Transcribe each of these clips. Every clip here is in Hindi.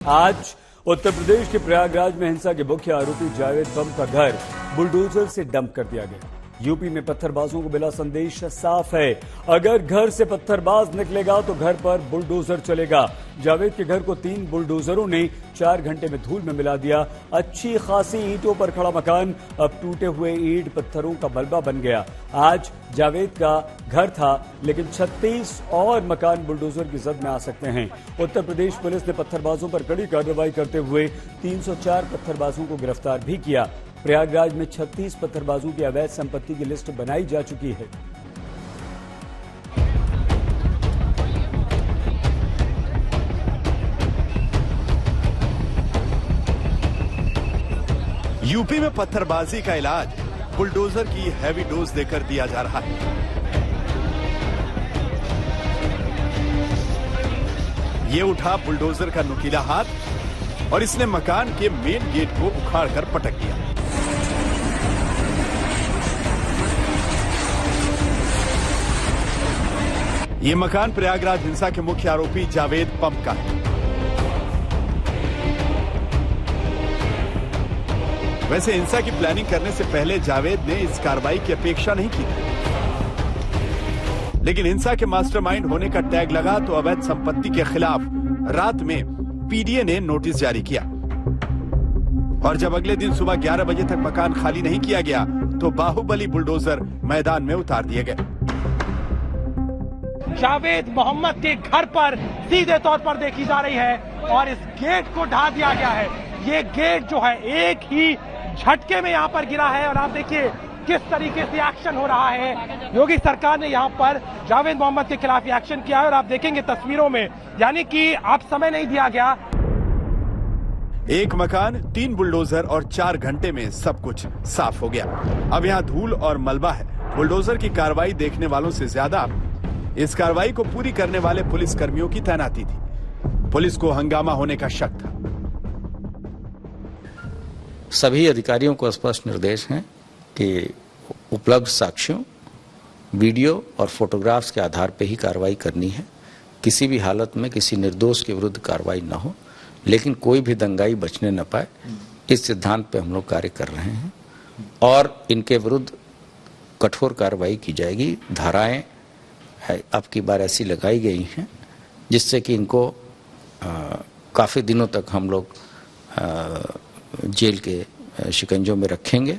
आज उत्तर प्रदेश के प्रयागराज में हिंसा के मुख्य आरोपी जावेद बम का घर बुलडोजर से डंप कर दिया गया। यूपी में पत्थरबाजों को मिला संदेश साफ है, अगर घर से पत्थरबाज निकलेगा तो घर पर बुलडोजर चलेगा। जावेद के घर को 3 बुलडोजरों ने 4 घंटे में धूल में मिला दिया। अच्छी खासी ईंटों पर खड़ा मकान अब टूटे हुए ईंट पत्थरों का मलबा बन गया। आज जावेद का घर था, लेकिन 36 और मकान बुलडोजर की जद में आ सकते हैं। उत्तर प्रदेश पुलिस ने पत्थरबाजों पर कड़ी कार्रवाई करते हुए 304 पत्थरबाजों को गिरफ्तार भी किया। प्रयागराज में 36 पत्थरबाजों की अवैध संपत्ति की लिस्ट बनाई जा चुकी है। यूपी में पत्थरबाजी का इलाज बुलडोजर की हैवी डोज देकर दिया जा रहा है। ये उठा बुलडोजर का नुकीला हाथ और इसने मकान के मेन गेट को उखाड़कर पटक दिया। ये मकान प्रयागराज हिंसा के मुख्य आरोपी जावेद बम का है। वैसे हिंसा की प्लानिंग करने से पहले जावेद ने इस कार्रवाई की अपेक्षा नहीं की थी, लेकिन हिंसा के मास्टरमाइंड होने का टैग लगा तो अवैध संपत्ति के खिलाफ रात में पीडीए ने नोटिस जारी किया और जब अगले दिन सुबह 11 बजे तक मकान खाली नहीं किया गया तो बाहुबली बुलडोजर मैदान में उतार दिए गए। जावेद मोहम्मद के घर पर सीधे तौर पर देखी जा रही है और इस गेट को ढा दिया गया है। ये गेट जो है एक ही झटके में यहाँ पर गिरा है और आप देखिए किस तरीके से एक्शन हो रहा है। योगी सरकार ने यहाँ पर जावेद मोहम्मद के खिलाफ एक्शन किया है और आप देखेंगे तस्वीरों में, यानी कि अब समय नहीं दिया गया। एक मकान, 3 बुलडोजर और 4 घंटे में सब कुछ साफ हो गया। अब यहाँ धूल और मलबा है। बुलडोजर की कार्रवाई देखने वालों से ज्यादा इस कार्रवाई को पूरी करने वाले पुलिस कर्मियों की तैनाती थी। पुलिस को हंगामा होने का शक था। सभी अधिकारियों को स्पष्ट निर्देश हैं कि उपलब्ध साक्ष्यों, वीडियो और फोटोग्राफ्स के आधार पर ही कार्रवाई करनी है। किसी भी हालत में किसी निर्दोष के विरुद्ध कार्रवाई न हो, लेकिन कोई भी दंगाई बचने न पाए, इस सिद्धांत पे हम लोग कार्य कर रहे हैं और इनके विरुद्ध कठोर कार्रवाई की जाएगी। धाराएं अब की बार ऐसी लगाई गई हैं जिससे कि इनको काफी दिनों तक हम लोग जेल के शिकंजों में रखेंगे।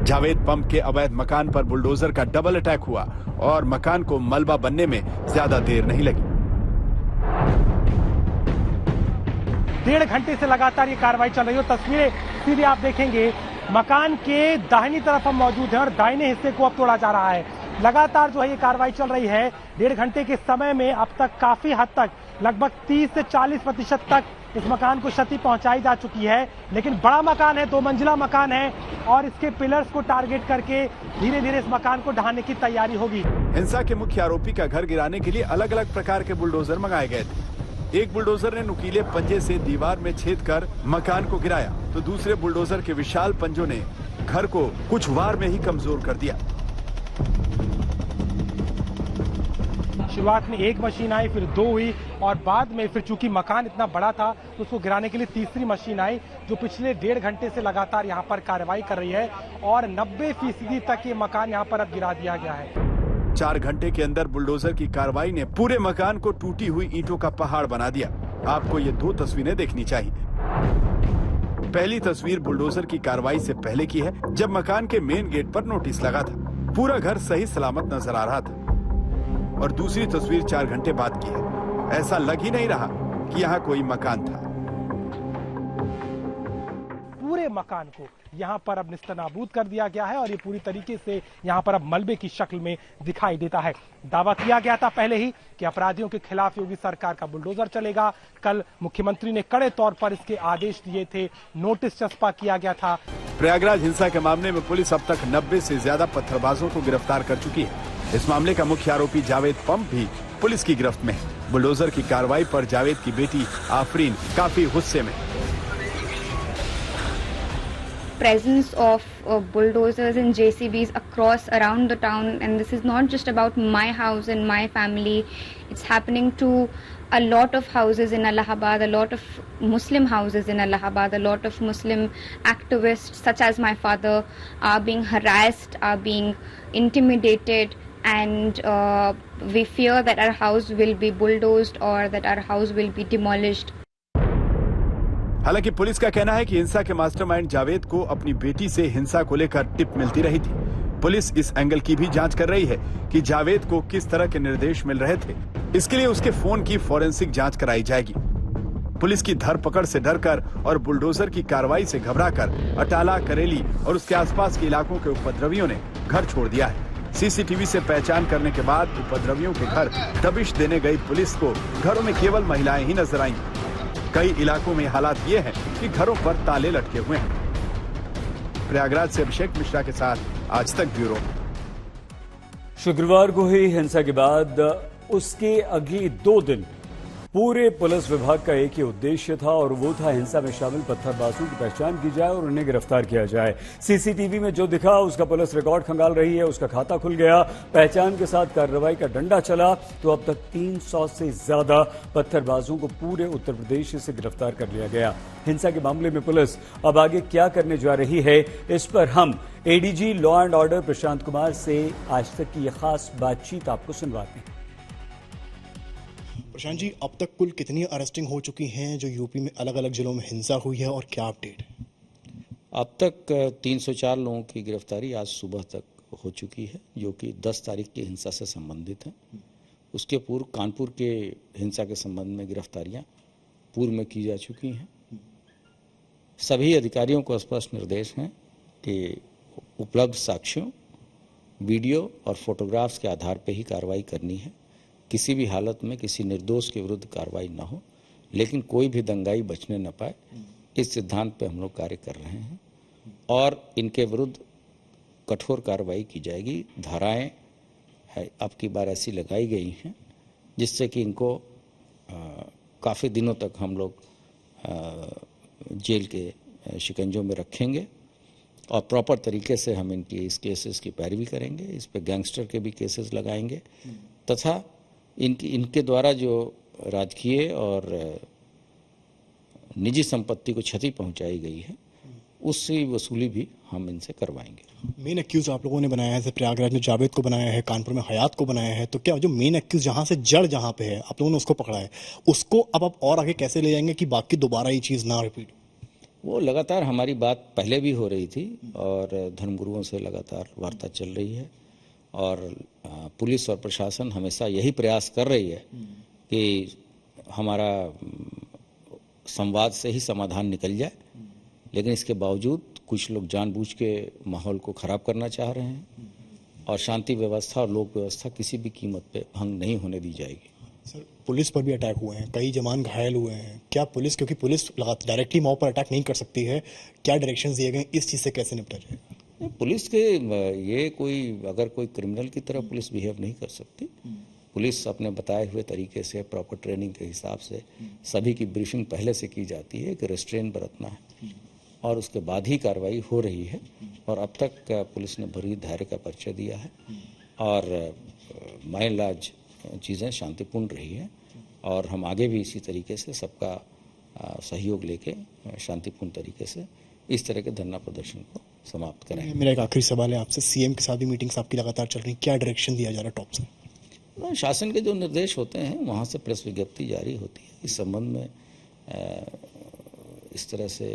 जावेद बम के अवैध मकान पर बुलडोजर का डबल अटैक हुआ और मकान को मलबा बनने में ज्यादा देर नहीं लगी। 1.5 घंटे से लगातार ये कार्रवाई चल रही है। तस्वीरें सीधे आप देखेंगे, मकान के दाहिनी तरफ हम मौजूद हैं और दाहिने हिस्से को अब तोड़ा जा रहा है। लगातार जो है ये कार्रवाई चल रही है। 1.5 घंटे के समय में अब तक काफी हद तक लगभग 30 से 40% तक इस मकान को क्षति पहुंचाई जा चुकी है। लेकिन बड़ा मकान है, 2 मंजिला मकान है और इसके पिलर्स को टारगेट करके धीरे धीरे इस मकान को ढहाने की तैयारी होगी। हिंसा के मुख्य आरोपी का घर गिराने के लिए अलग अलग प्रकार के बुलडोजर मंगाए गए थे। एक बुलडोजर ने नुकीले पंजे से दीवार में छेद कर मकान को गिराया, तो दूसरे बुलडोजर के विशाल पंजों ने घर को कुछ वार में ही कमजोर कर दिया। शुरुआत में 1 मशीन आई, फिर 2 हुई और बाद में फिर चूंकि मकान इतना बड़ा था तो उसको गिराने के लिए तीसरी मशीन आई, जो पिछले 1.5 घंटे से लगातार यहाँ पर कार्रवाई कर रही है और 90% तक ये मकान यहाँ पर अब गिरा दिया गया है। 4 घंटे के अंदर बुलडोजर की कार्रवाई ने पूरे मकान को टूटी हुई ईंटों का पहाड़ बना दिया। आपको ये 2 तस्वीरें देखनी चाहिए। पहली तस्वीर बुलडोजर की कार्रवाई से पहले की है, जब मकान के मेन गेट पर नोटिस लगा था। पूरा घर सही सलामत नजर आ रहा था। और दूसरी तस्वीर 4 घंटे बाद की है। ऐसा लग ही नहीं रहा कि यहाँ कोई मकान था। पूरे मकान को यहाँ पर अब निस्तनाबूद कर दिया गया है और ये पूरी तरीके से यहाँ पर अब मलबे की शक्ल में दिखाई देता है। दावा किया गया था पहले ही कि अपराधियों के खिलाफ योगी सरकार का बुलडोजर चलेगा। कल मुख्यमंत्री ने कड़े तौर पर इसके आदेश दिए थे, नोटिस चस्पा किया गया था। प्रयागराज हिंसा के मामले में पुलिस अब तक 90 से ज्यादा पत्थरबाजों को गिरफ्तार कर चुकी है। इस मामले का मुख्य आरोपी जावेद बम भी पुलिस की गिरफ्त में है। बुलडोजर की कार्रवाई पर जावेद की बेटी आफरीन काफी गुस्से में। presence of bulldozers and JCBs across around the town, and this is not just about my house and my family. It's happening to a lot of houses in Allahabad, a lot of Muslim houses in Allahabad, a lot of Muslim activists such as my father are being harassed, are being intimidated, and we fear that our house will be bulldozed or that our house will be demolished. हालांकि पुलिस का कहना है कि हिंसा के मास्टरमाइंड जावेद को अपनी बेटी से हिंसा को लेकर टिप मिलती रही थी। पुलिस इस एंगल की भी जांच कर रही है कि जावेद को किस तरह के निर्देश मिल रहे थे। इसके लिए उसके फोन की फोरेंसिक जांच कराई जाएगी। पुलिस की धरपकड़ से डरकर और बुलडोजर की कार्रवाई से घबराकर अटाला, करेली और उसके आसपास के इलाकों के उपद्रवियों ने घर छोड़ दिया है। सीसीटीवी से पहचान करने के बाद उपद्रवियों के घर दबिश देने गई पुलिस को घरों में केवल महिलाएं ही नजर आईं। कई इलाकों में हालात ये हैं कि घरों पर ताले लटके हुए हैं। प्रयागराज से अभिषेक मिश्रा के साथ आज तक ब्यूरो। शुक्रवार को हुई हिंसा के बाद उसके अगले 2 दिन पूरे पुलिस विभाग का एक ही उद्देश्य था और वो था हिंसा में शामिल पत्थरबाजों की पहचान की जाए और उन्हें गिरफ्तार किया जाए। सीसीटीवी में जो दिखा उसका पुलिस रिकॉर्ड खंगाल रही है, उसका खाता खुल गया, पहचान के साथ कार्रवाई का डंडा चला तो अब तक 300 से ज्यादा पत्थरबाजों को पूरे उत्तर प्रदेश से गिरफ्तार कर लिया गया। हिंसा के मामले में पुलिस अब आगे क्या करने जा रही है, इस पर हम ADG law and order Prashant Kumar से आज तक की यह खास बातचीत आपको सुनवाते हैं। प्रशांत जी, अब तक कुल कितनी अरेस्टिंग हो चुकी हैं जो यूपी में अलग अलग जिलों में हिंसा हुई है और क्या अपडेट है? अब तक 304 लोगों की गिरफ्तारी आज सुबह तक हो चुकी है, जो कि 10 तारीख की हिंसा से संबंधित है। उसके पूर्व कानपुर के हिंसा के संबंध में गिरफ्तारियां पूर्व में की जा चुकी हैं। सभी अधिकारियों को स्पष्ट निर्देश हैं कि उपलब्ध साक्ष्यों, वीडियो और फोटोग्राफ्स के आधार पर ही कार्रवाई करनी है। किसी भी हालत में किसी निर्दोष के विरुद्ध कार्रवाई न हो, लेकिन कोई भी दंगाई बचने न पाए, इस सिद्धांत पे हम लोग कार्य कर रहे हैं और इनके विरुद्ध कठोर कार्रवाई की जाएगी। धाराएं अब की बार ऐसी लगाई गई हैं जिससे कि इनको काफ़ी दिनों तक हम लोग जेल के शिकंजों में रखेंगे और प्रॉपर तरीके से हम इस केसेस की पैरवी करेंगे। इस पे गैंगस्टर के भी केसेस लगाएंगे तथा इनके द्वारा जो राजकीय और निजी संपत्ति को क्षति पहुंचाई गई है उसकी वसूली भी हम इनसे करवाएंगे। मेन एक्यूज आप लोगों ने बनाया है, जैसे प्रयागराज में जावेद को बनाया है, कानपुर में हयात को बनाया है, तो क्या जो मेन एक्यूज जहां से जड़ जहां पे है आप लोगों ने उसको पकड़ा है, उसको अब आप और आगे कैसे ले जाएंगे कि बाकी दोबारा ये चीज ना रिपीट? वो लगातार हमारी बात पहले भी हो रही थी और धर्मगुरुओं से लगातार वार्ता चल रही है और पुलिस और प्रशासन हमेशा यही प्रयास कर रही है कि हमारा संवाद से ही समाधान निकल जाए, लेकिन इसके बावजूद कुछ लोग जानबूझ के माहौल को खराब करना चाह रहे हैं और शांति व्यवस्था और लोक व्यवस्था किसी भी कीमत पे भंग नहीं होने दी जाएगी। सर, पुलिस पर भी अटैक हुए हैं, कई जवान घायल हुए हैं, क्या पुलिस, क्योंकि पुलिस डायरेक्टली मॉब पर अटैक नहीं कर सकती है, क्या डायरेक्शन दिए गए, इस चीज़ से कैसे निपटा जाएगा? पुलिस के ये अगर कोई क्रिमिनल की तरह पुलिस बिहेव नहीं कर सकती। पुलिस अपने बताए हुए तरीके से प्रॉपर ट्रेनिंग के हिसाब से सभी की ब्रीफिंग पहले से की जाती है कि रेस्ट्रेन बरतना है और उसके बाद ही कार्रवाई हो रही है और अब तक पुलिस ने भरी धैर्य का परिचय दिया है और बाय एंड लार्ज चीज़ें शांतिपूर्ण रही है और हम आगे भी इसी तरीके से सबका सहयोग लेके शांतिपूर्ण तरीके से इस तरह के धरना प्रदर्शन को समाप्त करें। मेरा एक आखिरी सवाल है आपसे, सीएम के साथ भी मीटिंग्स आपकी लगातार चल रही, क्या डायरेक्शन दिया जा रहा है टॉप से? शासन के जो निर्देश होते हैं वहाँ से प्रेस विज्ञप्ति जारी होती है। इस संबंध में इस तरह से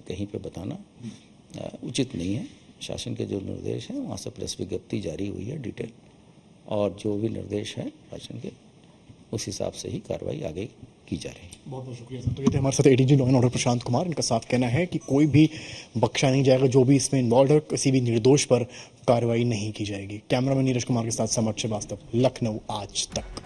कहीं पे बताना उचित नहीं है। शासन के जो निर्देश हैं वहाँ से प्रेस विज्ञप्ति जारी हुई है डिटेल और जो भी निर्देश है शासन के उस हिसाब से ही कार्रवाई आगे की जा रही है। बहुत बहुत शुक्रिया सर। तो ये थे हमारे साथ ADG law and order Prashant Kumar. इनका साफ कहना है कि कोई भी बख्शा नहीं जाएगा, जो भी इसमें इन्वॉल्व है किसी भी निर्दोष पर कार्रवाई नहीं की जाएगी। कैमरामैन नीरज कुमार के साथ समर श्रीवास्तव, लखनऊ आज तक।